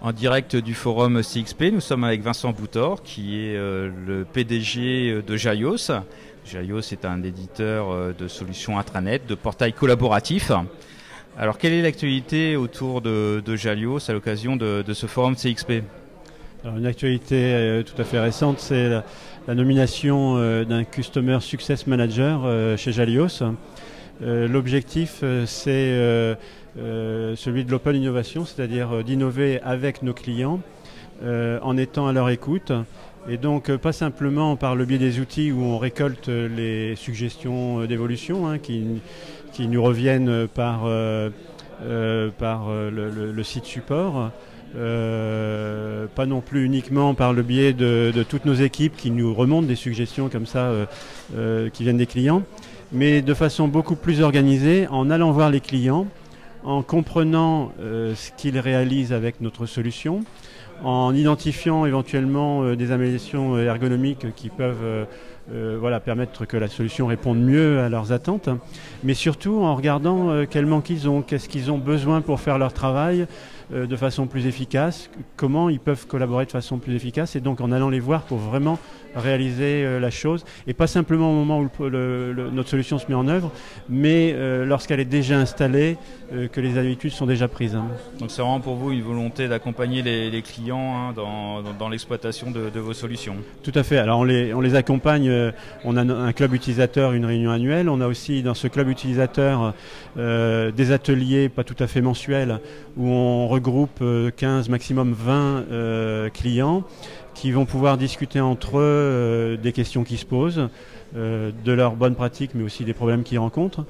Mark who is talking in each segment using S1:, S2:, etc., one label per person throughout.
S1: En direct du forum CXP, nous sommes avec Vincent Boutor, qui est le PDG de Jalios. Jalios est un éditeur de solutions intranet, de portail collaboratif. Alors, quelle est l'actualité autour de Jalios à l'occasion de ce forum CXP?
S2: Alors, une actualité tout à fait récente, c'est la nomination d'un Customer Success Manager chez Jalios. L'objectif, c'est celui de l'open innovation, c'est-à-dire d'innover avec nos clients en étant à leur écoute. Et donc, pas simplement par le biais des outils où on récolte les suggestions d'évolution qui nous reviennent par le site support, pas non plus uniquement par le biais de toutes nos équipes qui nous remontent des suggestions comme ça qui viennent des clients, mais de façon beaucoup plus organisée, en allant voir les clients, en comprenant ce qu'ils réalisent avec notre solution, en identifiant éventuellement des améliorations ergonomiques qui peuvent permettre que la solution réponde mieux à leurs attentes, mais surtout en regardant quels manques ils ont, qu'est-ce qu'ils ont besoin pour faire leur travail de façon plus efficace, comment ils peuvent collaborer de façon plus efficace, et donc en allant les voir pour vraiment réaliser la chose, et pas simplement au moment où notre solution se met en œuvre, mais lorsqu'elle est déjà installée, que les habitudes sont déjà prises.
S1: Donc c'est vraiment pour vous une volonté d'accompagner les clients dans l'exploitation de vos solutions?
S2: Tout à fait. Alors on les accompagne, on a un club utilisateur, une réunion annuelle, on a aussi dans ce club utilisateur des ateliers pas tout à fait mensuels où on regroupe 15, maximum 20 clients qui vont pouvoir discuter entre eux des questions qui se posent, de leurs bonnes pratiques, mais aussi des problèmes qu'ils rencontrent.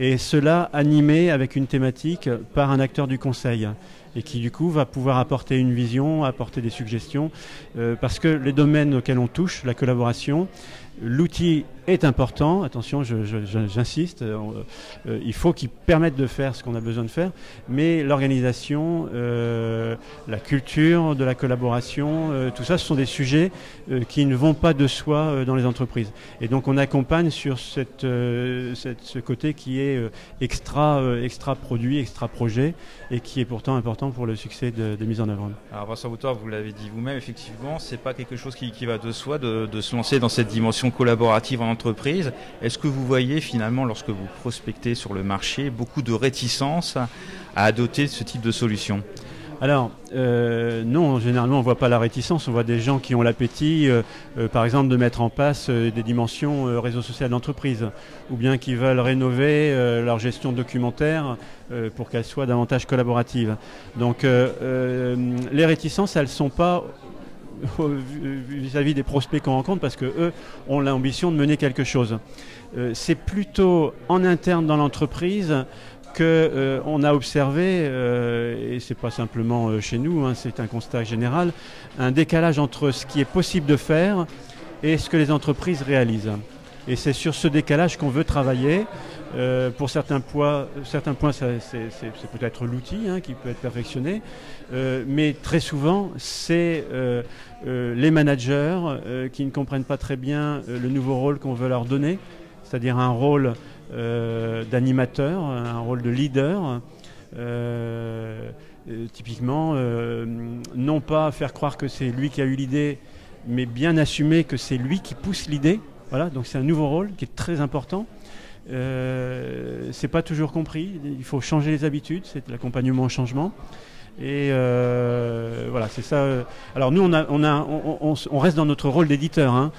S2: Et cela animé avec une thématique par un acteur du conseil, et qui du coup va pouvoir apporter une vision, apporter des suggestions, parce que les domaines auxquels on touche, la collaboration, l'outil est important, attention, j'insiste, il faut qu'il permette de faire ce qu'on a besoin de faire, mais l'organisation, la culture de la collaboration, tout ça, ce sont des sujets qui ne vont pas de soi dans les entreprises. Et donc on accompagne sur ce côté qui est extra produit, extra projet, et qui est pourtant important pour le succès de mise en œuvre.
S1: Alors Vincent Boutor, vous l'avez dit vous-même, effectivement, c'est pas quelque chose qui va de soi de se lancer dans cette dimension collaborative en entreprise. Est-ce que vous voyez finalement, lorsque vous prospectez sur le marché, beaucoup de réticence à adopter ce type de solution?
S2: Alors, non, généralement on ne voit pas la réticence, on voit des gens qui ont l'appétit, par exemple, de mettre en place des dimensions réseau social d'entreprise, ou bien qui veulent rénover leur gestion documentaire pour qu'elle soit davantage collaborative. Donc, les réticences, elles ne sont pas vis-à-vis des prospects qu'on rencontre, parce qu'eux ont l'ambition de mener quelque chose. C'est plutôt en interne dans l'entreprise qu'on a observé, et c'est pas simplement chez nous, c'est un constat général, un décalage entre ce qui est possible de faire et ce que les entreprises réalisent. Et c'est sur ce décalage qu'on veut travailler. Pour certains points, c'est peut-être l'outil qui peut être perfectionné, mais très souvent, c'est les managers qui ne comprennent pas très bien le nouveau rôle qu'on veut leur donner, c'est-à-dire un rôle d'animateur, un rôle de leader, typiquement, non pas faire croire que c'est lui qui a eu l'idée, mais bien assumer que c'est lui qui pousse l'idée. Voilà, donc c'est un nouveau rôle qui est très important. C'est pas toujours compris, il faut changer les habitudes, c'est l'accompagnement au changement. Et voilà, c'est ça. Alors nous, on reste dans notre rôle d'éditeur,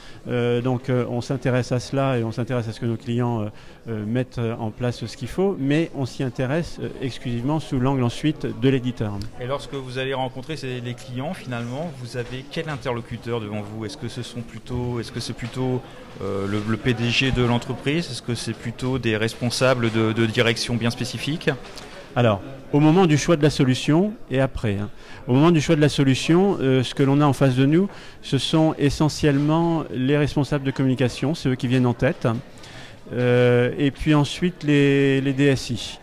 S2: donc on s'intéresse à cela et on s'intéresse à ce que nos clients mettent en place ce qu'il faut, mais on s'y intéresse exclusivement sous l'angle ensuite de l'éditeur.
S1: Et lorsque vous allez rencontrer les clients, finalement, vous avez quel interlocuteur devant vous? Est-ce que c'est plutôt le PDG de l'entreprise? Est-ce que c'est plutôt des responsables de direction bien spécifiques?
S2: Alors, au moment du choix de la solution et après. Au moment du choix de la solution, ce que l'on a en face de nous, ce sont essentiellement les responsables de communication, c'est eux qui viennent en tête, et puis ensuite les DSI.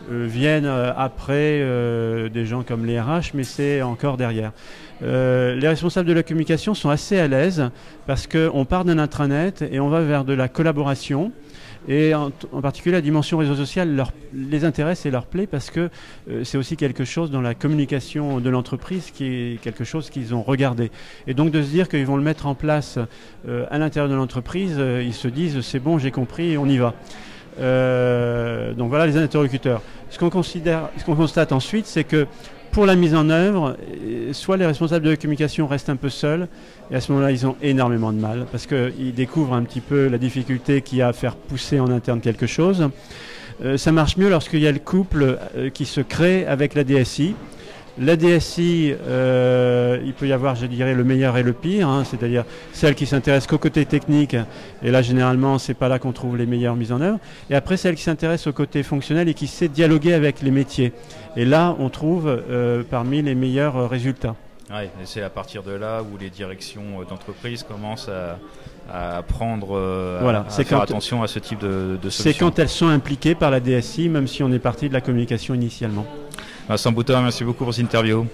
S2: viennent après des gens comme les RH, mais c'est encore derrière. Les responsables de la communication sont assez à l'aise parce qu'on part d'un intranet et on va vers de la collaboration. Et en particulier, la dimension réseau social les intéresse et leur plaît parce que c'est aussi quelque chose dans la communication de l'entreprise qui est quelque chose qu'ils ont regardé. Et donc de se dire qu'ils vont le mettre en place à l'intérieur de l'entreprise, ils se disent c'est bon, j'ai compris, on y va. Donc voilà les interlocuteurs. Ce qu'on constate ensuite, c'est que pour la mise en œuvre, soit les responsables de la communication restent un peu seuls, et à ce moment-là, ils ont énormément de mal, parce qu'ils découvrent un petit peu la difficulté qu'il y a à faire pousser en interne quelque chose. Ça marche mieux lorsqu'il y a le couple qui se crée avec la DSI. La DSI, il peut y avoir, je dirais, le meilleur et le pire, hein, c'est-à-dire celle qui s'intéresse qu'au côté technique, et là, généralement, c'est pas là qu'on trouve les meilleures mises en œuvre. Et après, celle qui s'intéresse au côté fonctionnel et qui sait dialoguer avec les métiers. Et là, on trouve parmi les meilleurs résultats.
S1: Ouais, et c'est à partir de là où les directions d'entreprise commencent à prendre, à faire attention à ce type de solution.
S2: C'est quand elles sont impliquées par la DSI, même si on est parti de la communication initialement.
S1: Vincent Boutor, merci beaucoup pour cette interview.